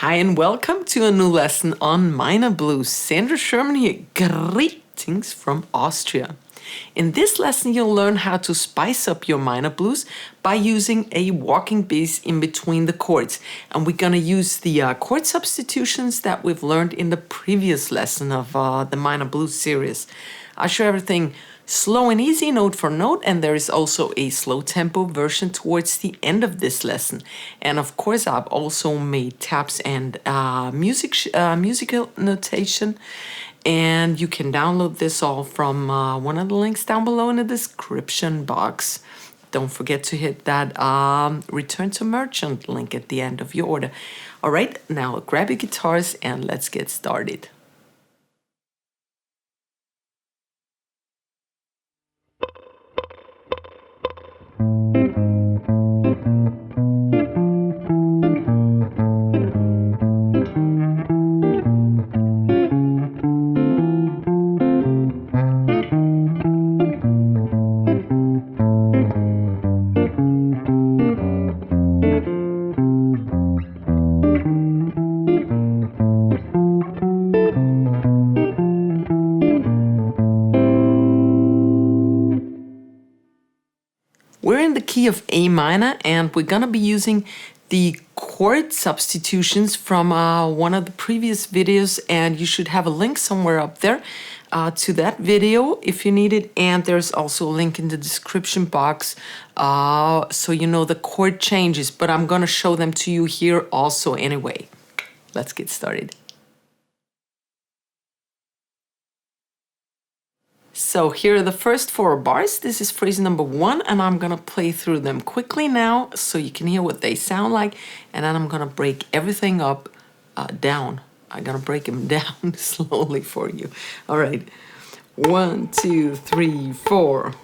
Hi and welcome to a new lesson on minor blues. Sandra Sherman here. Greetings from Austria. In this lesson, you'll learn how to spice up your minor blues by using a walking bass in between the chords. And we're going to use the chord substitutions that we've learned in the previous lesson of the minor blues series. I'll show everything slow and easy, note for note, and there is also a slow tempo version towards the end of this lesson. And of course, I've also made tabs and musical notation. And you can download this all from one of the links down below in the description box. Don't forget to hit that Return to Merchant link at the end of your order. All right, now grab your guitars and let's get started. We're in the key of A minor, and we're going to be using the chord substitutions from one of the previous videos, and you should have a link somewhere up there to that video if you need it, and there's also a link in the description box so you know the chord changes, but I'm going to show them to you here also anyway. Let's get started. So here are the first 4 bars. This is phrase number 1, and I'm gonna play through them quickly now so you can hear what they sound like, and then I'm gonna break everything up down. I'm gonna break them down slowly for you. All right, 1, 2, 3, 4.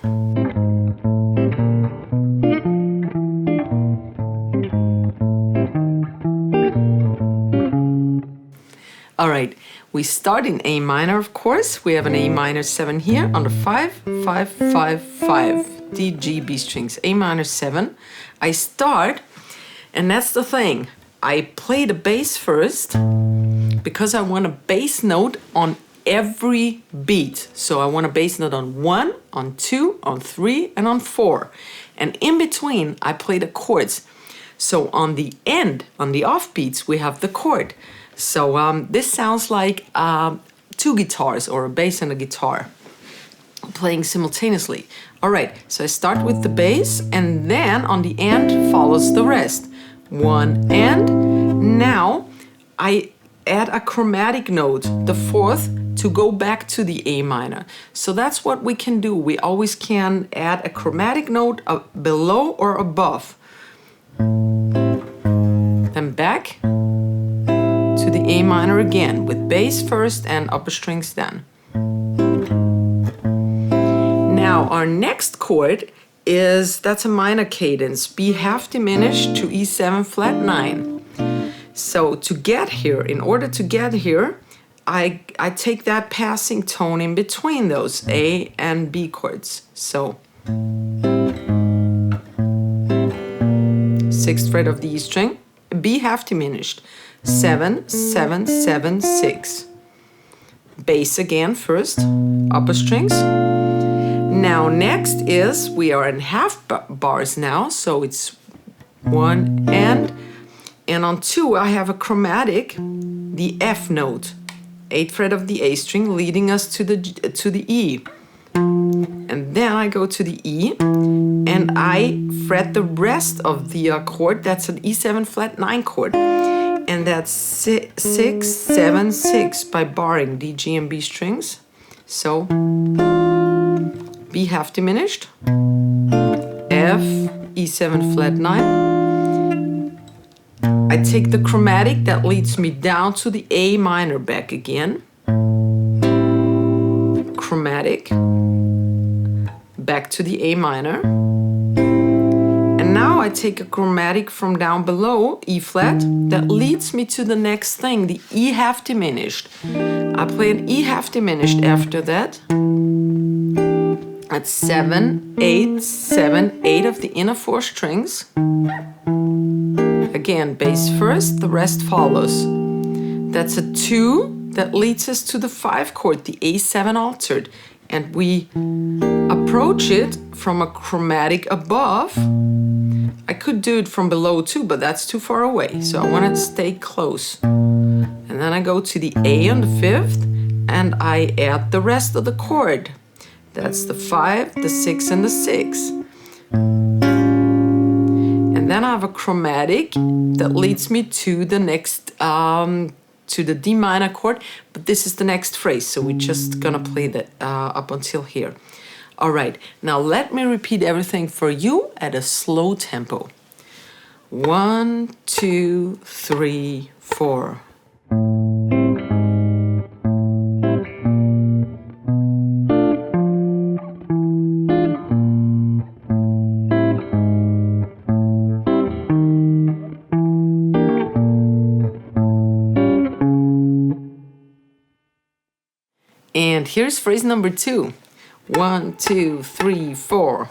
All right, we start in A minor, of course. We have an A minor 7 here on the 5, 5, 5, 5, D, G, B strings, A minor 7. I start, and that's the thing. I play the bass first because I want a bass note on every beat. So I want a bass note on 1, on 2, on 3, and on 4. And in between, I play the chords. So on the end, on the off beats, we have the chord. So this sounds like 2 guitars or a bass and a guitar playing simultaneously. All right, so I start with the bass, and then on the end follows the rest. 1 and now I add a chromatic note, the 4th, to go back to the A minor. So that's what we can do. We always can add a chromatic note below or above. Then back to the A minor again, with bass first and upper strings then. Now our next chord that's a minor cadence, B half diminished to E7 flat 9. So to get here, in order to get here, I take that passing tone in between those A and B chords. So 6th fret of the E string, B half diminished. 7, 7, 7, 6. Bass again first, upper strings. Now next is, we are in half bars now, so it's 1 and on 2 I have a chromatic, the F note, 8th fret of the A string, leading us to the E. And then I go to the E, and I fret the rest of the chord. That's an E7 flat 9 chord. And that's 6, 7, 6 by barring D, G, and B strings. So B half diminished, F, E7 flat 9. I take the chromatic that leads me down to the A minor back again. Chromatic, back to the A minor. Now I take a chromatic from down below, E flat, that leads me to the next thing, the E half diminished. I play an E half diminished after that. That's 7, 8, 7, 8 of the inner 4 strings. Again, bass first, the rest follows. That's a 2 that leads us to the 5 chord, the A7 altered. And we approach it from a chromatic above. I could do it from below too, but that's too far away. So I want to stay close. And then I go to the A on the 5th and I add the rest of the chord. That's the 5, the 6, and the 6. And then I have a chromatic that leads me to the next, to the D minor chord, but this is the next phrase, so we're just gonna play that up until here. All right, now let me repeat everything for you at a slow tempo. 1, 2, 3, 4. And here's phrase number 2. 1, 2, 3, 4.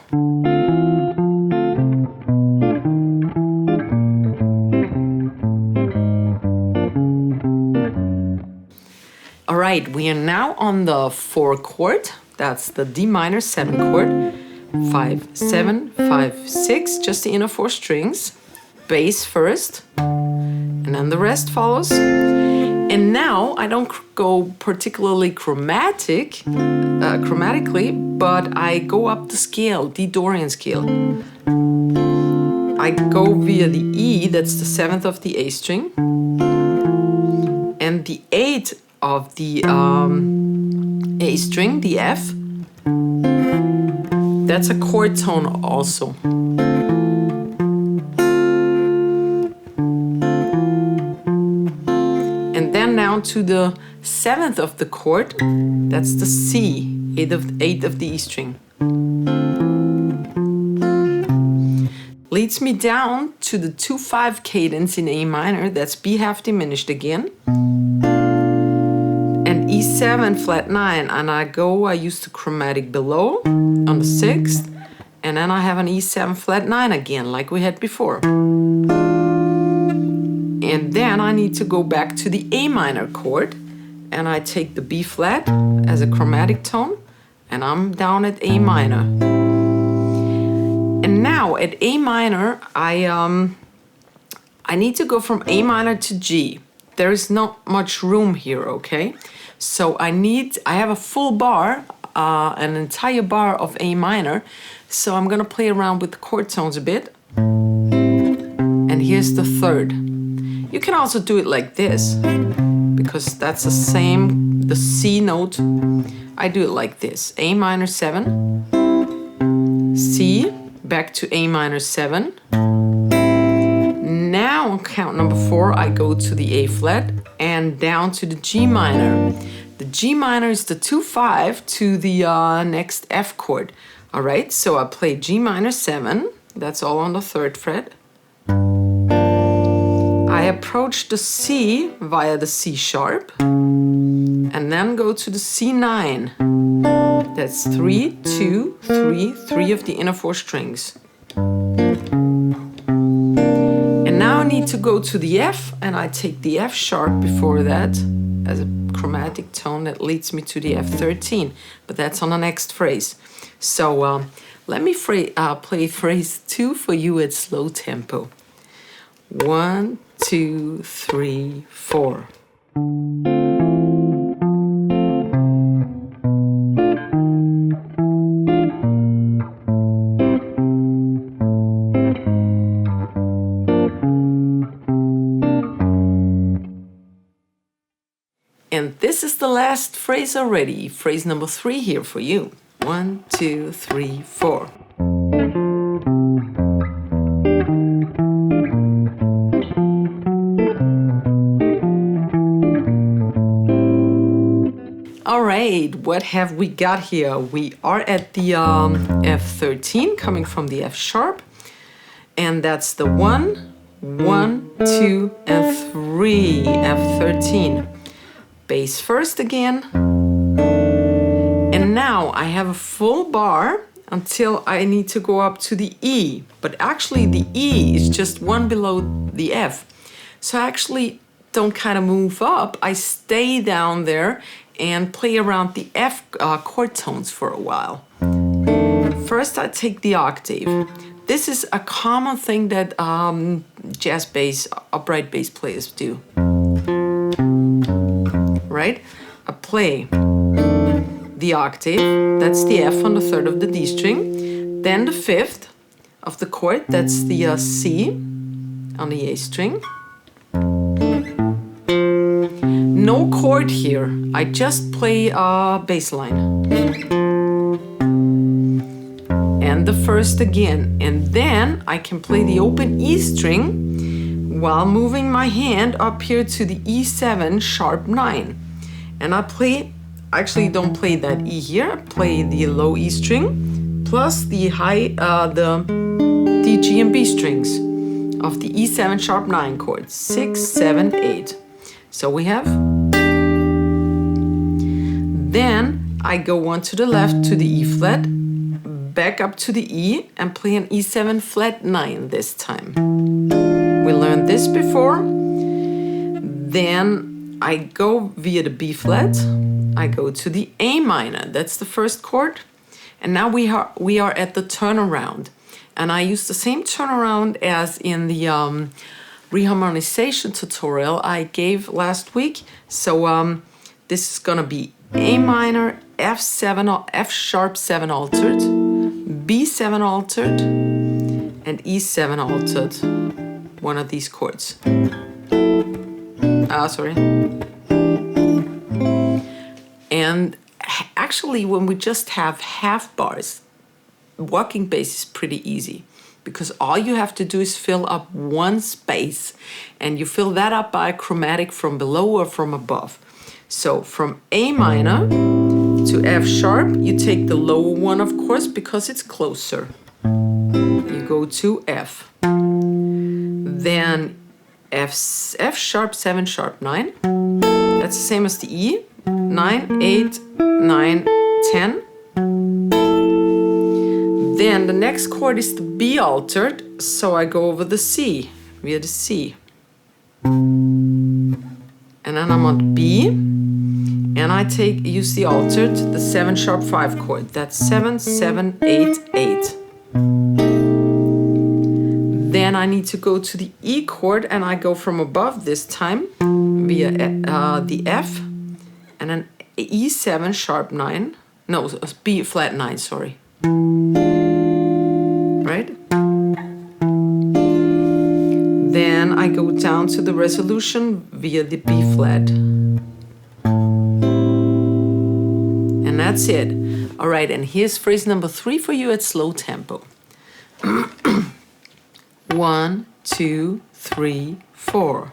All right, we are now on the 4 chord. That's the D minor 7 chord. 5, 7, 5, 6, just the inner 4 strings. Bass first, and then the rest follows. And now I don't go particularly chromatically, but I go up the scale, D Dorian scale. I go via the E, that's the 7th of the A string, and the 8th of the A string, the F. That's a chord tone also. Then down to the 7th of the chord, that's the C, 8th of the E string. Leads me down to the 2-5 cadence in A minor, that's B half diminished again. And E7 flat 9, and I use the chromatic below on the 6th, and then I have an E7 flat 9 again, like we had before. And then I need to go back to the A minor chord, and I take the B flat as a chromatic tone, and I'm down at A minor. And now at A minor, I need to go from A minor to G. There is not much room here, okay? So I have a full bar, an entire bar of A minor, so I'm gonna play around with the chord tones a bit. And here's the 3rd. You can also do it like this, because that's the same, the C note. I do it like this. A minor 7, C, back to A minor 7. Now on count number 4, I go to the A flat and down to the G minor. The G minor is the 2-5 to the next F chord. All right, so I play G minor 7. That's all on the 3rd fret. I approach the C via the C sharp and then go to the C9. That's 3, 2, 3, 3 of the inner 4 strings. And now I need to go to the F, and I take the F sharp before that as a chromatic tone that leads me to the F13, but that's on the next phrase. So let me play phrase 2 for you at slow tempo. 1, 2, 3, 4. And this is the last phrase already. Phrase number 3 here for you. 1, 2, 3, 4. All right, what have we got here? We are at the F13 coming from the F sharp, and that's the 1, 1, 2, and 3, F13. Bass first again, and now I have a full bar until I need to go up to the E. But actually the E is just one below the F. So I actually don't kind of move up. I stay down there and play around the F chord tones for a while. First I take the octave. This is a common thing that jazz bass, upright bass players do. Right? I play the octave, that's the F on the third of the D string, then the fifth of the chord, that's the C on the A string. No chord here, I just play bass line. And the first again, and then I can play the open E string while moving my hand up here to the E7 sharp 9. And I play, actually don't play that E here, I play the low E string plus the high, the D, G, and B strings of the E7 sharp 9 chord, 6, 7, 8. So we have, then I go on to the left to the E flat, back up to the E and play an E7 flat 9 this time. We learned this before. Then I go via the B flat, I go to the A minor, that's the first chord. And now we are at the turnaround. And I use the same turnaround as in the reharmonization tutorial I gave last week. So this is gonna be A minor, F7, or F sharp 7 altered, B7 altered, and E7 altered. One of these chords. Sorry. And actually, when we just have half bars, walking bass is pretty easy because all you have to do is fill up one space, and you fill that up by a chromatic from below or from above. So from A minor to F sharp, you take the lower one, of course, because it's closer. You go to F. Then F sharp 7 sharp 9. That's the same as the E. 9, 8, 9, 10. Then the next chord is the B altered, so I go over the C, via the C. And then I'm on B, and I use the altered, the 7 sharp 5 chord. That's 7, 7, 8, 8. Then I need to go to the E chord, and I go from above this time via the F, and an E7 sharp 9. No, B flat 9, sorry. Right? Then I go down to the resolution via the B flat. And that's it. All right, and here's phrase number 3 for you at slow tempo. 1, 2, 3, 4.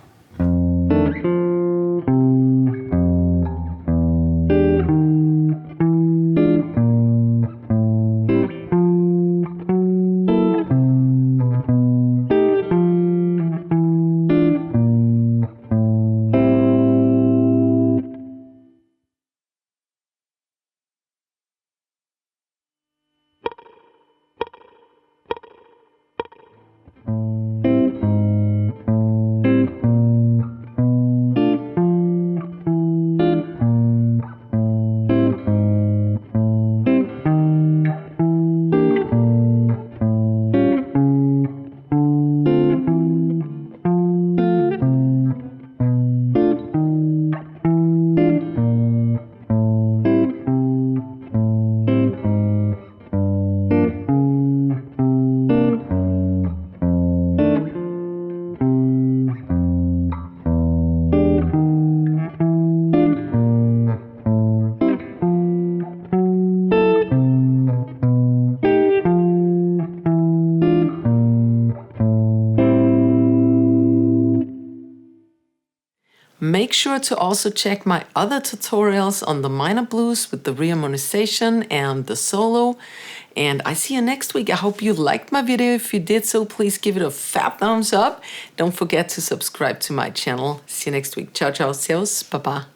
Make sure to also check my other tutorials on the minor blues with the reharmonization and the solo. And I see you next week. I hope you liked my video. If you did so, please give it a fat thumbs up. Don't forget to subscribe to my channel. See you next week. Ciao, ciao, servus, baba.